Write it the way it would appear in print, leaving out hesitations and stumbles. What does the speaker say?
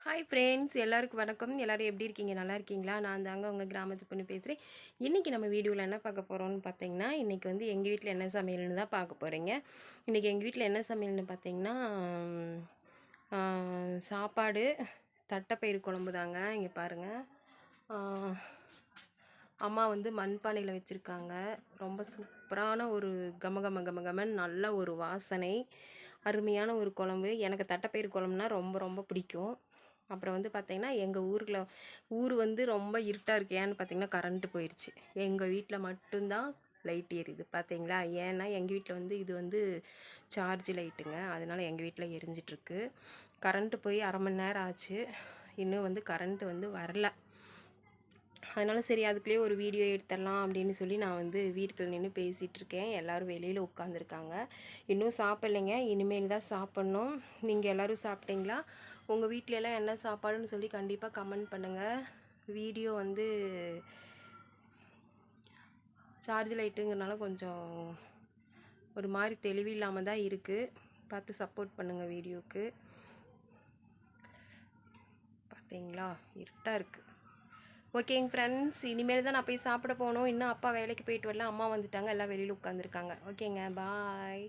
Hi friends, எல்லாருக்கும் வணக்கம். எல்லோரும் எப்படி இருக்கீங்க? நல்லா இருக்கீங்களா? நான் தாங்க உங்கள் கிராமத்து பொண்ணு பேசுகிறேன். இன்றைக்கி நம்ம வீடியோவில் என்ன பார்க்க போகிறோம்னு பார்த்தீங்கன்னா, இன்றைக்கி வந்து எங்கள் வீட்டில் என்ன சமையல்னு தான் பார்க்க போகிறீங்க. இன்றைக்கி எங்கள் வீட்டில் என்ன சமையல்னு பார்த்தீங்கன்னா, சாப்பாடு, தட்டைப்பயிறு குழம்பு தாங்க. இங்கே பாருங்கள், அம்மா வந்து மண்பானையில் வச்சுருக்காங்க. ரொம்ப சூப்பரான ஒரு கமகமன்னு நல்ல ஒரு வாசனை, அருமையான ஒரு குழம்பு. எனக்கு தட்டைப்பயிறு குழம்புனா ரொம்ப ரொம்ப பிடிக்கும். அப்புறம் வந்து பார்த்திங்கன்னா, எங்கள் ஊர் வந்து ரொம்ப இருட்டாக இருக்குது. ஏன்னு பார்த்திங்கன்னா, கரண்ட்டு போயிடுச்சு. எங்கள் வீட்டில் மட்டும்தான் லைட் எரியுது பார்த்தீங்களா. ஏன்னா எங்கள் வீட்டில் வந்து இது வந்து சார்ஜ் லைட்டுங்க. அதனால் எங்கள் வீட்டில் எரிஞ்சிட்ருக்கு. கரண்ட்டு போய் அரை மணி நேரம் ஆச்சு. இன்னும் வந்து கரண்ட்டு வந்து வரல. அதனால் சரி, அதுக்குள்ளேயே ஒரு வீடியோ எடுத்துடலாம் அப்படின்னு சொல்லி நான் வந்து வீட்டுக்குள்ள நின்று பேசிகிட்டு இருக்கேன். எல்லோரும் வெளியில் உட்காந்துருக்காங்க. இன்னும் சாப்பிட்லைங்க, இனிமேல் தான் சாப்பிட்ணும். நீங்கள் எல்லோரும் சாப்பிட்டீங்களா? உங்கள் வீட்டிலலாம் என்ன சாப்பாடுன்னு சொல்லி கண்டிப்பாக கமெண்ட் பண்ணுங்கள். வீடியோ வந்து சார்ஜ் லைட்டுங்கிறனால கொஞ்சம் ஒரு மாதிரி தெளிவில்லாமல் தான் இருக்குது. பார்த்து சப்போர்ட் பண்ணுங்கள் வீடியோவுக்கு. பார்த்தீங்களா, இருட்டாக இருக்குது. ஓகேங்க ஃப்ரெண்ட்ஸ், இனிமேல் தான் நான் போய் சாப்பிட போகணும். இன்னும் அப்பா வேலைக்கு போயிட்டு வரல, அம்மா வந்துட்டாங்க, எல்லாம் வெளியில் உட்காந்துருக்காங்க. ஓகேங்க, பாய்.